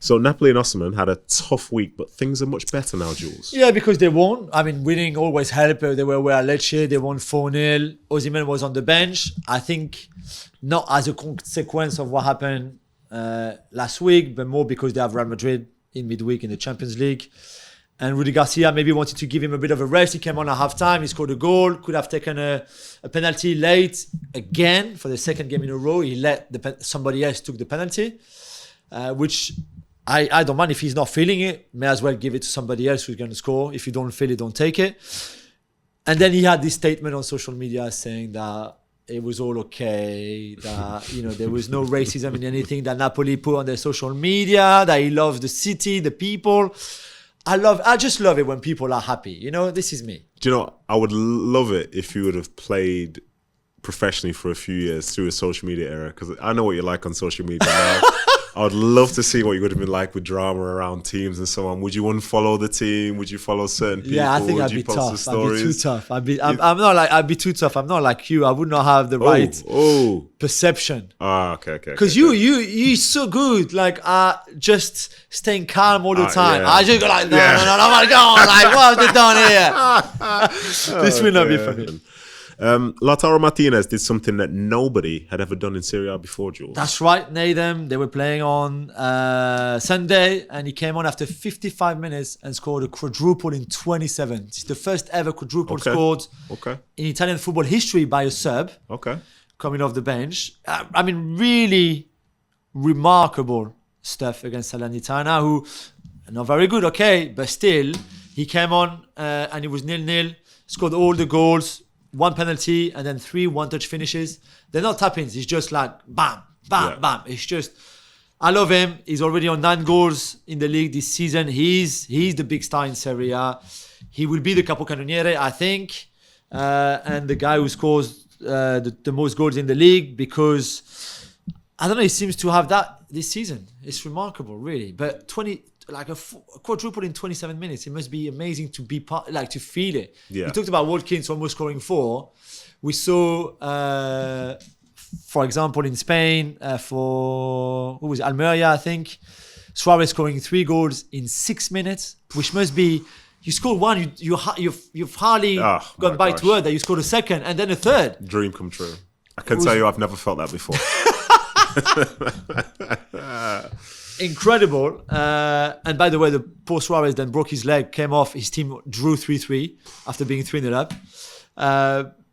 So Napoli and Osimhen had a tough week, but things are much better now, Jules. Yeah, because they won. I mean, winning always helps. They were away at Lecce. They won 4-0. Osimhen was on the bench. I think not as a consequence of what happened last week, but more because they have Real Madrid in midweek in the Champions League. And Rudy Garcia maybe wanted to give him a bit of a rest. He came on at halftime. He scored a goal. Could have taken a penalty late again for the second game in a row. He let somebody else took the penalty, which I don't mind if he's not feeling it. May as well give it to somebody else who's going to score. If you don't feel it, don't take it. And then he had this statement on social media saying that it was all okay, that there was no racism in anything that Napoli put on their social media, that he loves the city, the people. I just love it when people are happy. This is me. Do you know, I would love it if you would have played professionally for a few years through a social media era, because I know what you're like on social media now. I would love to see what you would have been like with drama around teams and so on. Would you unfollow the team? Would you follow certain people? Yeah, I think I'd be tough. I'd be too tough. I'd be too tough. I'm not like you. I would not have the right perception. Okay. Because you're so good. Like just staying calm all the time. Yeah. I just go like, no, my God, like what have they done here? This will not be for me. Lautaro Martinez did something that nobody had ever done in Serie A before, Jules. That's right, Nedum. They were playing on Sunday, and he came on after 55 minutes and scored a quadruple in 27. It's the first ever quadruple scored in Italian football history by a sub coming off the bench. I mean, really remarkable stuff against Salernitana, who are not very good, but still, he came on and it was 0-0, scored all the goals, one penalty, and then 3 one-touch finishes. They're not tap-ins. It's just like bam, bam, bam. It's just, I love him. He's already on 9 goals in the league this season. He's the big star in Serie A. He will be the capocannoniere, I think, and the guy who scores the most goals in the league, because I don't know, he seems to have that this season. It's remarkable, really. But a quadruple in 27 minutes. It must be amazing to be to feel it. Yeah. You talked about Watkins almost scoring 4. We saw, for example, in Spain for who was it? Almeria, I think. Suarez scoring 3 goals in 6 minutes, which must be. You scored 1, you've hardly gone by to earth that you scored a second and then a third. Dream come true. I can tell you, I've never felt that before. Incredible. And by the way, the poor Suarez then broke his leg, came off. His team drew 3-3 after being 3-0 up.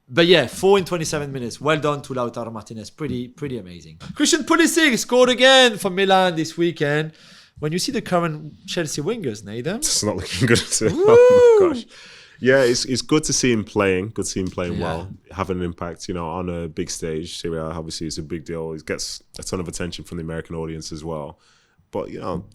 But yeah, 4 in 27 minutes. Well done to Lautaro Martinez. Pretty amazing. Christian Pulisic scored again for Milan this weekend. When you see the current Chelsea wingers, Nedum, it's not looking good. Oh my gosh. Yeah, it's good to see him playing. Good to see him playing well, having an impact, on a big stage. Serie A obviously is a big deal. He gets a ton of attention from the American audience as well. But,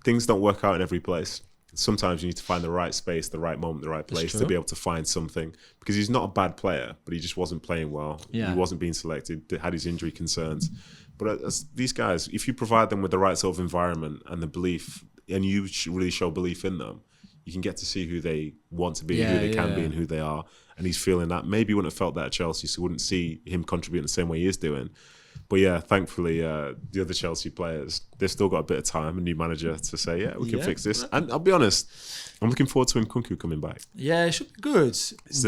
things don't work out in every place. Sometimes you need to find the right space, the right moment, the right place to be able to find something. Because he's not a bad player, but he just wasn't playing well. Yeah. He wasn't being selected, had his injury concerns. But these guys, if you provide them with the right sort of environment and the belief, and you really show belief in them, you can get to see who they want to be, who they can be, and who they are. And he's feeling that. Maybe he wouldn't have felt that at Chelsea, so wouldn't see him contributing the same way he is doing. But yeah, thankfully, the other Chelsea players, they've still got a bit of time, a new manager to say, we can fix this. And I'll be honest, I'm looking forward to Nkunku coming back. Yeah, it should be good.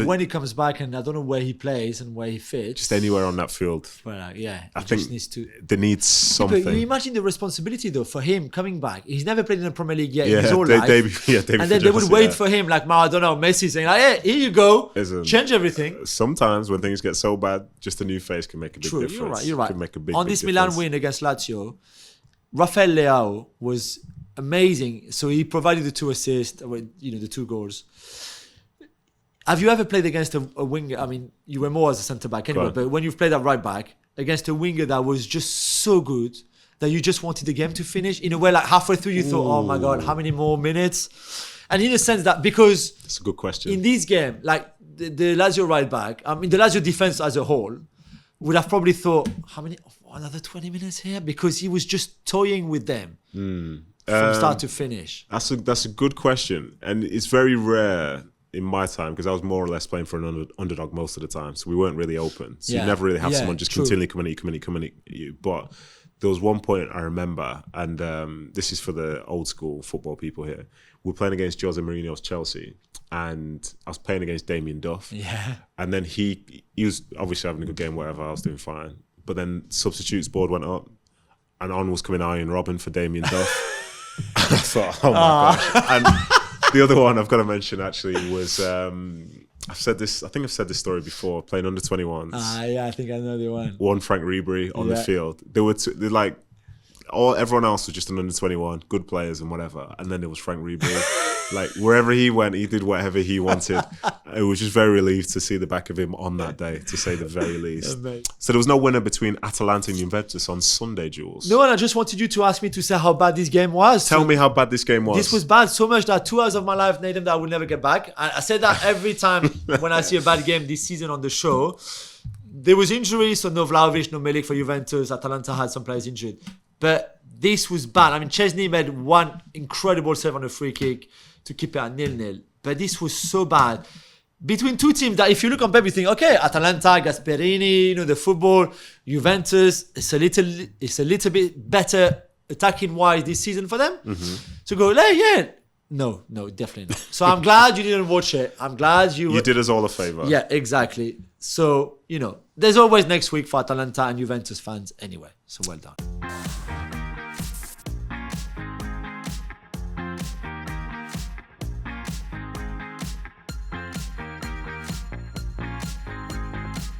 When he comes back, and I don't know where he plays and where he fits. Just anywhere on that field. Well, I think needs to. They need something. But you imagine the responsibility, though, for him coming back. He's never played in the Premier League yet in his whole life. And then they would wait for him, like Maradona or Messi, saying, hey, here you go, change everything. Sometimes when things get so bad, just a new face can make a big difference. You're right. Can make a big, on this Milan win against Lazio, Rafael Leao was amazing. So he provided the 2 assists, the 2 goals. Have you ever played against a winger? I mean, you were more as a centre back anyway, but when you've played at right back against a winger that was just so good that you just wanted the game to finish, in a way, like halfway through you thought, oh my God, how many more minutes? And in a sense that, because that's a good question. In this game, like the Lazio right back, I mean, the Lazio defense as a whole would have probably thought, another 20 minutes here? Because he was just toying with them from start to finish. That's a good question. And it's very rare in my time, because I was more or less playing for an underdog most of the time. So we weren't really open. So you never really have someone just continually coming at you. But there was one point I remember, and this is for the old school football people here. We were playing against Jose Mourinho's Chelsea, and I was playing against Damien Duff. Yeah. And then he was obviously having a good game, whatever, I was doing fine. But then substitutes board went up, and on was coming Iron Robin for Damien Duff. And I thought, oh my gosh. And the other one I've got to mention actually was, I think I've said this story before, playing under 21s. Yeah, I think I know the one. One Frank Ribery on the field. Everyone else was just an under 21, good players and whatever. And then there was Frank Ribery. Like wherever he went, he did whatever he wanted. I was just very relieved to see the back of him on that day, to say the very least. So there was no winner between Atalanta and Juventus on Sunday, Jules. No, and I just wanted you to ask me to say how bad this game was. Tell me how bad this game was. This was bad so much that 2 hours of my life, Nedum, that I will never get back. I said that every time when I see a bad game this season on the show. There was injuries, so no Vlahovic, no Milik for Juventus. Atalanta had some players injured. But this was bad. I mean, Chesney made one incredible save on a free kick to keep it at 0-0. But this was so bad. Between two teams that if you look on paper, you think, okay, Atalanta, Gasperini, the football, Juventus, it's a little bit better attacking-wise this season for them. So go, No, definitely not. So I'm glad you didn't watch it. I'm glad you did us all a favour. Yeah, exactly. So, there's always next week for Atalanta and Juventus fans anyway. So well done.